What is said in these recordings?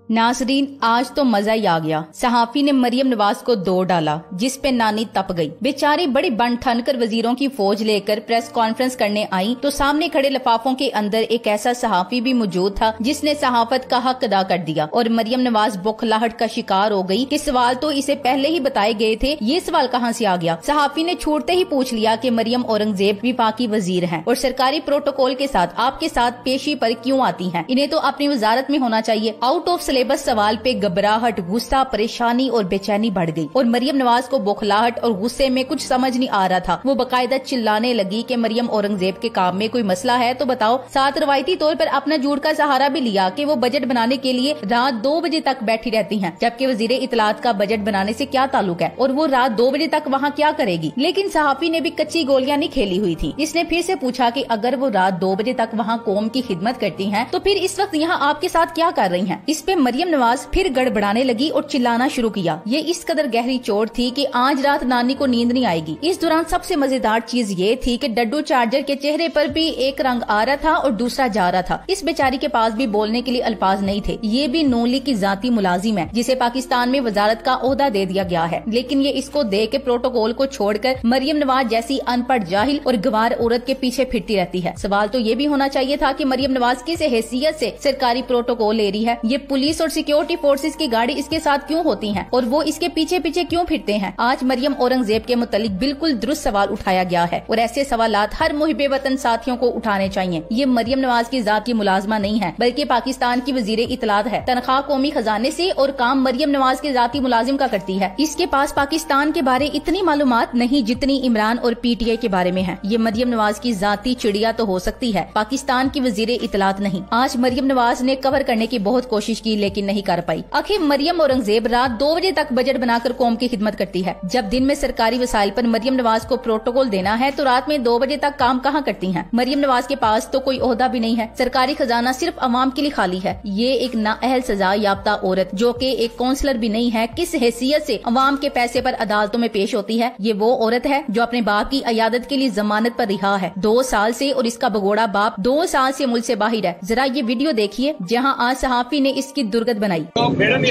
नाजरीन, आज तो मजा ही आ गया। सहाफी ने मरियम नवाज को दौड़ डाला, जिस पे नानी तप गई। बेचारी बड़ी बन ठन कर वजीरों की फौज लेकर प्रेस कॉन्फ्रेंस करने आई तो सामने खड़े लिफाफों के अंदर एक ऐसा सहाफी भी मौजूद था जिसने सहाफत का हक अदा कर दिया और मरियम नवाज बौखलाहट का शिकार हो गई कि सवाल तो इसे पहले ही बताए गए थे, ये सवाल कहाँ से आ गया। सहाफी ने छूटते ही पूछ लिया कि मरियम औरंगजेब विफाकी वजीर हैं और सरकारी प्रोटोकॉल के साथ आपके साथ पेशी पर क्यों आती हैं? इन्हें तो अपनी वजारत में होना चाहिए। आउट ऑफ सिलेबस सवाल पे घबराहट, गुस्सा, परेशानी और बेचैनी बढ़ गई और मरियम नवाज को बौखलाहट और गुस्से में कुछ समझ नहीं आ रहा था। वो बकायदा चिल्लाने लगी कि मरियम औरंगजेब के काम में कोई मसला है तो बताओ। साथ रवायती तौर पर अपना झूठ का सहारा भी लिया कि वो बजट बनाने के लिए रात 2 बजे तक बैठी रहती हैं, जबकि वजीर इत्तलात का बजट बनाने से क्या ताल्लुक है और वो रात 2 बजे तक वहाँ क्या करेगी। लेकिन सहाफी ने भी कच्ची गोलियां नहीं खेली हुई थी। इसने फिर से पूछा कि अगर वो रात 2 बजे तक वहाँ कौम की खिदमत करती हैं तो फिर इस वक्त यहाँ आपके साथ क्या कर रही हैं? इस पे मरियम नवाज फिर गड़बड़ाने लगी और चिल्लाना शुरू किया। ये इस कदर गहरी चोट थी कि आज रात नानी को नींद नहीं आएगी। इस दौरान सबसे मजेदार चीज ये थी कि डड्डू चार्जर के चेहरे पर भी एक रंग आ रहा था और दूसरा जा रहा था। इस बेचारी के पास भी बोलने के लिए अल्फाज नहीं थे। ये भी नून लीग की जाती मुलाजिम है जिसे पाकिस्तान में वजारत का ओहदा दे दिया गया है, लेकिन ये इसको दे के प्रोटोकॉल को छोड़कर मरियम नवाज जैसी अनपढ़, जाहिल और गवार औरत के पीछे फिरती रहती है। सवाल तो ये भी होना चाहिए था कि मरियम नवाज किस हैसियत से सरकारी प्रोटोकॉल ले रही है? ये पुलिस और सिक्योरिटी फोर्सेस की गाड़ी इसके साथ क्यों होती है और वो इसके पीछे पीछे क्यों फिरते हैं? आज मरियम औरंगजेब के मुतालिक बिल्कुल दुरुस्त सवाल उठाया गया है और ऐसे सवालात हर मुहिबे वतन साथियों को उठाने चाहिए। ये मरियम नवाज की जात की मुलाजमा नहीं है, बल्कि पाकिस्तान की वजीर इत्तलात है। तनख्वाह कौमी खजाने से और काम मरियम नवाज के जाती मुलाजिम का करती है। इसके पास पाकिस्तान के बारे इतनी मालूमात नहीं जितनी इमरान और PTI के बारे में है। ये मरियम नवाज की जाती चिड़िया तो हो सकती है, पाकिस्तान की वजीर इत्तलात नहीं। आज मरियम नवाज ने कवर करने की बहुत कोशिश की लेकिन नहीं कर पाई। आखिर मरियम औरंगजेब रात 2 बजे तक बजट बनाकर कौम की खिदमत करती है। जब दिन में सरकारी वसाइल पर मरियम नवाज को प्रोटोकॉल देना है तो रात में 2 बजे तक काम कहाँ करती हैं? मरियम नवाज के पास तो कोई ओहदा भी नहीं है। सरकारी खजाना सिर्फ अवाम के लिए खाली है। ये एक नाअहल सजा याफ्ता औरत जो कि एक काउंसलर भी नहीं है, किस हैसियत से अवाम के पैसे पर अदालतों में पेश होती है? ये वो औरत है जो अपने बाप की अयादत के लिए जमानत पर रिहा है 2 साल से और इसका भगोड़ा बाप 2 साल से मुल्क से बाहर है। जरा ये वीडियो देखिए जहाँ आज सहाफी ने इसकी दुर्गत बनाई।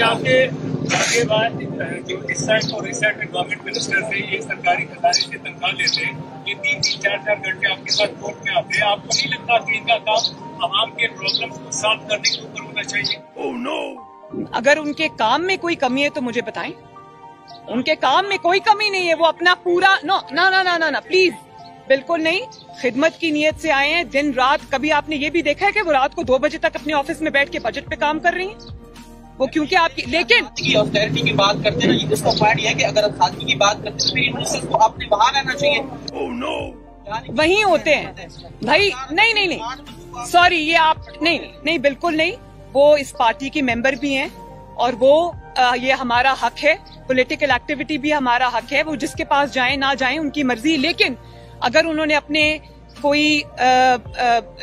आगे बाद जो इस साइड और इस साइड में गवर्नमेंट मिनिस्टर से ये सरकारी खजाने से तनख्वाह लेते हैं, ये 3-3, 4-4 घंटे आपके साथ कोर्ट में आते हैं। आपको नहीं लगता कि इनका काम आवाम के प्रॉब्लम्स को सॉल्व करने के ऊपर होना चाहिए? Oh, no! अगर उनके काम में कोई कमी है तो मुझे बताएं। उनके काम में कोई कमी नहीं है, वो अपना पूरा ना प्लीज, बिल्कुल नहीं। खिदमत की नीयत से आए हैं दिन रात। कभी आपने ये भी देखा है कि वो रात को 2 बजे तक अपने ऑफिस में बैठ के बजट पे काम कर रही हैं? वो क्योंकि आपकी, लेकिन ऑस्टेरिटी की बात करते हैं ना, इसका पॉइंट ये है कि अगर आप सादगी की बात करते हैं तो इन्वेस्टर्स को आपने वहां रहना चाहिए। oh, no! वहीं होते हैं भाई। नहीं, सॉरी, ये आप नहीं, बिल्कुल नहीं। वो इस पार्टी की मेंबर भी हैं और वो ये हमारा हक है, पॉलिटिकल एक्टिविटी भी हमारा हक है। वो जिसके पास जाएं ना जाएं उनकी मर्जी, लेकिन अगर उन्होंने अपने कोई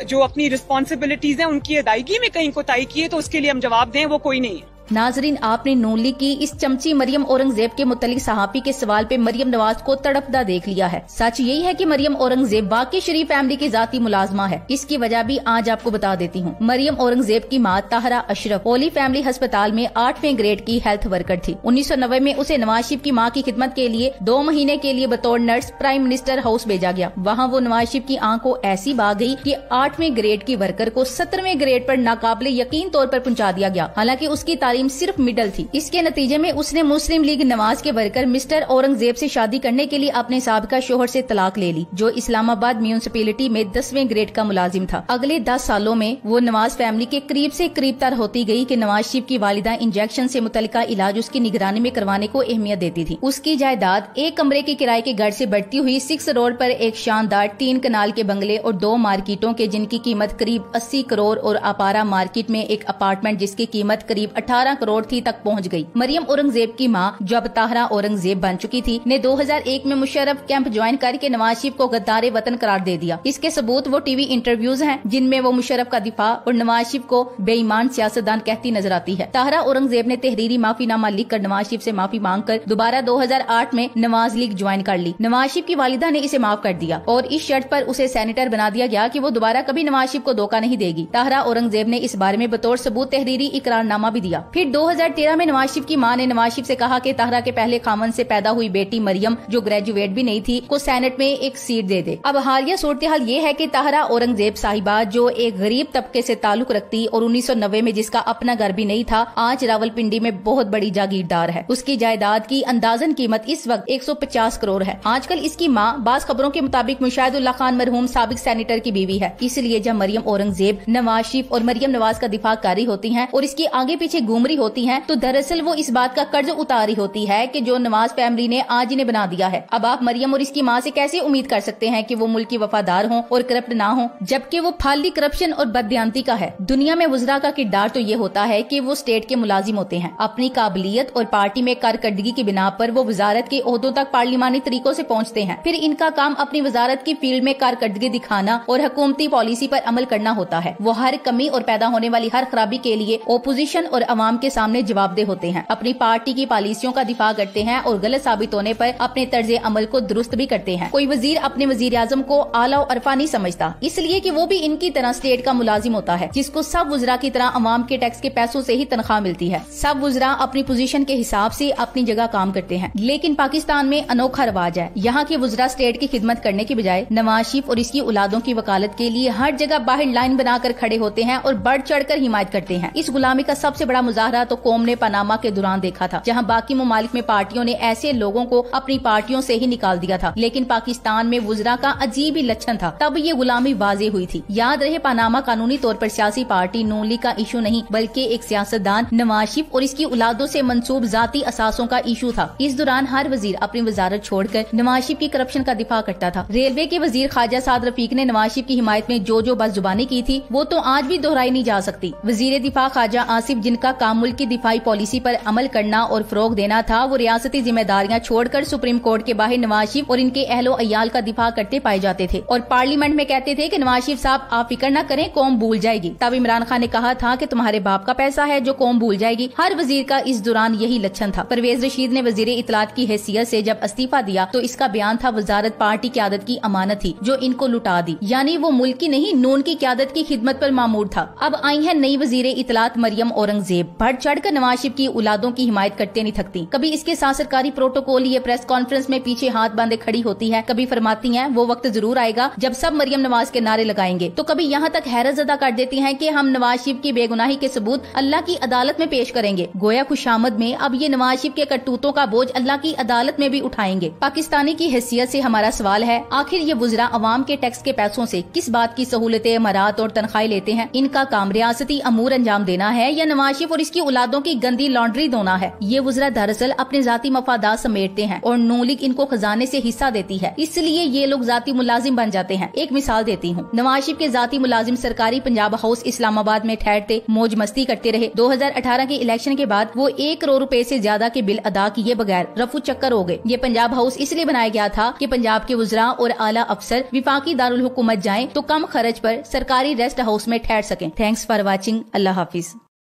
जो अपनी रिस्पॉन्सिबिलिटीज हैं उनकी अदायगी में कहीं कोताही की है तो उसके लिए हम जवाब दें, वो कोई नहीं है। नाजरीन, आपने नून लीग की इस चमची मरियम औरंगजेब के मुतालिक सहाफी के सवाल पे मरियम नवाज को तड़पदा देख लिया है। सच यही है कि मरियम औरंगजेब वाकई शरीफ फैमिली की जाती मुलाजमा है। इसकी वजह भी आज आपको बता देती हूँ। मरियम औरंगजेब की माँ ताहरा अशरफ होली फैमिली अस्पताल में 8वें ग्रेड की हेल्थ वर्कर थी। 1990 में उसे नवाज शरीफ की माँ की खिदमत के लिए 2 महीने के लिए बतौर नर्स प्राइम मिनिस्टर हाउस भेजा गया। वहाँ वो नवाज शरीफ की आंख को ऐसी बाग गई कि 8वें ग्रेड की वर्कर को 17वें ग्रेड पर नाकाबिले यकीन तौर पर पहुँचा दिया गया, हालांकि उसकी सिर्फ मिडल थी। इसके नतीजे में उसने मुस्लिम लीग नवाज के वर्कर मिस्टर औरंगजेब से शादी करने के लिए अपने साबिका शोहर से तलाक ले ली, जो इस्लामाबाद म्यूनिसिपैलिटी में 10वें ग्रेड का मुलाजिम था। अगले 10 सालों में वो नवाज फैमिली के करीब से करीब तर होती गई कि नवाज शरीफ की वालिदा इंजेक्शन से मुतल्लिका इलाज उसकी निगरानी में करवाने को अहमियत देती थी। उसकी जायदाद 1 कमरे के किराए के घर से बढ़ती हुई 6 रोड पर एक शानदार 3 कनाल के बंगले और 2 मार्केटों के जिनकी कीमत करीब 80 करोड़ और अपारा मार्केट में एक अपार्टमेंट जिसकी कीमत करीब 18 करोड़ थी तक पहुंच गई। मरियम औरंगजेब की मां जब ताहरा औरंगजेब बन चुकी थी ने 2001 में मुशर्रफ कैंप ज्वाइन करके नवाज शरीफ को गद्दारे वतन करार दे दिया। इसके सबूत वो टीवी इंटरव्यूज हैं जिनमें वो मुशर्रफ का दिफा और नवाज शरीफ को बेईमान सियासतदान कहती नजर आती है। ताहरा औरंगजेब ने तहरीरी माफीनामा लिखकर नवाज शरीफ से माफी मांगकर दोबारा 2008 में नवाज लीग ज्वाइन कर ली। नवाज शरीफ की वालिदा ने इसे माफ कर दिया और इस शर्त पर उसे सेनेटर बना दिया गया कि वो दोबारा कभी नवाज शरीफ को धोखा नहीं देगी। ताहरा औरंगजेब ने इस बारे में बतौर सबूत तहरीरी इकरारनामा भी दिया। फिर 2013 में नवाज शरीफ की मां ने नवाज शरीफ से कहा कि ताहरा के पहले खामन से पैदा हुई बेटी मरियम, जो ग्रेजुएट भी नहीं थी, को सेनेट में एक सीट दे दे। अब हालिया सूरत हाल ये है कि ताहरा औरंगजेब साहिबा, जो एक गरीब तबके से ताल्लुक रखती और 1990 में जिसका अपना घर भी नहीं था, आज रावलपिंडी में बहुत बड़ी जागीरदार है। उसकी जायदाद की अंदाजन कीमत इस वक्त 150 करोड़ है। आजकल इसकी मां बास खबरों के मुताबिक मुशाहिदुल्लाह खान मरहूम साबिक सेनेटर की बीवी है। इसलिए जब मरियम औरंगजेब नवाज शरीफ और मरियम नवाज का दिफा कर रही होती हैं और इसकी आगे पीछे घूम रही होती हैं, तो दरअसल वो इस बात का कर्ज उतारी होती है कि जो नवाज फैमिली ने आज इन्हें बना दिया है। अब आप मरियम और इसकी माँ से कैसे उम्मीद कर सकते हैं कि वो मुल्क की वफादार हों और करप्ट ना हो, जबकि वो फाली करप्शन और बददियानती का है। दुनिया में वज़रा का किरदार तो ये होता है कि वो स्टेट के मुलाजिम होते हैं। अपनी काबिलियत और पार्टी में कारकर्दगी की बिना पर वो वजारत के ओहदों तक पार्लिमानी तरीकों से पहुँचते हैं। फिर इनका काम अपनी वजारत की फील्ड में कारकर्दगी दिखाना और हुकूमती पॉलिसी पर अमल करना होता है। वो हर कमी और पैदा होने वाली हर खराबी के लिए ओपोजिशन और अवाम के सामने जवाबदेह होते हैं। अपनी पार्टी की पॉलिसियों का दिफा करते हैं और गलत साबित होने पर अपने तर्जे अमल को दुरुस्त भी करते हैं। कोई वजीर अपने वजीर आजम को आला और अरफा नहीं समझता, इसलिए कि वो भी इनकी तरह स्टेट का मुलाजिम होता है, जिसको सब वज़रा की तरह अवाम के टैक्स के पैसों से ही तनख्वाह मिलती है। सब वज़रा अपनी पोजीशन के हिसाब से अपनी जगह काम करते हैं। लेकिन पाकिस्तान में अनोखा रवाज है। यहाँ के वज़रा स्टेट की खिदमत करने की बजाय नवाज शरीफ और इसकी औलादों की वकालत के लिए हर जगह बाहर लाइन बनाकर खड़े होते हैं और बढ़ चढ़कर हिमायत करते हैं। इस गुलामी का सबसे बड़ा मुजाहरा तो कौम ने पनामा के दौरान देखा था, जहाँ बाकी ममालिक में पार्टियों ने ऐसे लोगों को अपनी पार्टियों से ही निकाल दिया था। लेकिन पाकिस्तान में वज़रा का अजीब ही लक्षण था। तब ये गुलामी वाज़ेह हुई थी। याद रहे, पनामा कानूनी तौर पर सियासी पार्टी नून लीग का इशू नहीं, बल्कि एक सियासतदान नवाज शरीफ और इसकी औलादों से मंसूब जाती असासों का इशू था। इस दौरान हर वजीर अपनी वजारत छोड़कर नवाज शरीफ की करप्शन का दिफा करता था। रेलवे के वजीर ख्वाजा साद रफीक ने नवाज शरीफ की हिमायत में जो बदजुबानी की थी, वो तो आज भी दोहराई नहीं जा सकती। वजीर दिफा ख्वाजा आसिफ, जिनका काम मुल्क की दिफाई पॉलिसी पर अमल करना और फरोग देना था, वो रियासती जिम्मेदारियां छोड़कर सुप्रीम कोर्ट के बाहर नवाज शरीफ और इनके अहलो अयाल का दिफा करते पाए जाते थे और पार्लियामेंट में कहते थे कि नवाज शरीफ साहब आप फिक्र न करें, कौम भूल जाएगी। तब इमरान खान ने कहा था कि तुम्हारे बाप का पैसा है जो कौम भूल जाएगी। हर वजीर का इस दौरान यही लक्षण था। परवेज रशीद ने वजीर इतलात की हैसियत से जब इस्तीफा दिया तो इसका बयान था, वजारत पार्टी क़यादत की अमानत थी जो इनको लुटा दी। यानी वो मुल्क की नहीं, नून की क़यादत की खिदमत पर मामूर था। अब आई है नई वजीर इतलात मरियम औरंगजेब। बढ़ चढ़कर नवाज शरीफ की औलादों की हिमायत करते नहीं थकती। कभी इसके साथ सरकारी प्रोटोकॉल ये प्रेस कॉन्फ्रेंस में पीछे हाथ बांधे खड़ी होती है, कभी फरमाती हैं वो वक्त जरूर आएगा जब सब मरियम नवाज के नारे लगाएंगे, तो कभी यहाँ तक हैरत ज़दा कर देती हैं कि हम नवाज शरीफ की बेगुनाही के सबूत अल्लाह की अदालत में पेश करेंगे। गोया खुशामद में अब ये नवाज शरीफ के करतूतों का बोझ अल्लाह की अदालत में भी उठाएंगे। पाकिस्तानी की हैसियत से हमारा सवाल है, आखिर ये वज़रा अवाम के टैक्स के पैसों से किस बात की सहूलतें, मरात और तनख्वाहें लेते हैं? इनका काम रियासती अमूर अंजाम देना है या नवाज शरीफ और इसकी औलादों की गंदी लॉन्ड्री धोना है? ये वज़रा दरअसल अपने जाती मफादात समेटते हैं और नून लीग इनको खजाने से हिस्सा देती है, इसलिए ये लोग जाती मुलाजिम बन जाते हैं। एक मिसाल देती हूँ, नवाज शरीफ के जाती मुलाजिम सरकारी पंजाब हाउस इस्लामाबाद में ठहरते, मौज मस्ती करते रहे। 2018 के इलेक्शन के बाद वो 1 करोड़ रुपए से ज्यादा के बिल अदा किए बगैर रफू चक्कर हो गए। ये पंजाब हाउस इसलिए बनाया गया था कि पंजाब के वज़रा और आला अफसर विफाकी दारुल हुकूमत जाएं तो कम खर्च पर सरकारी रेस्ट हाउस में ठहर सकें। Thanks for watching. Allah Hafiz.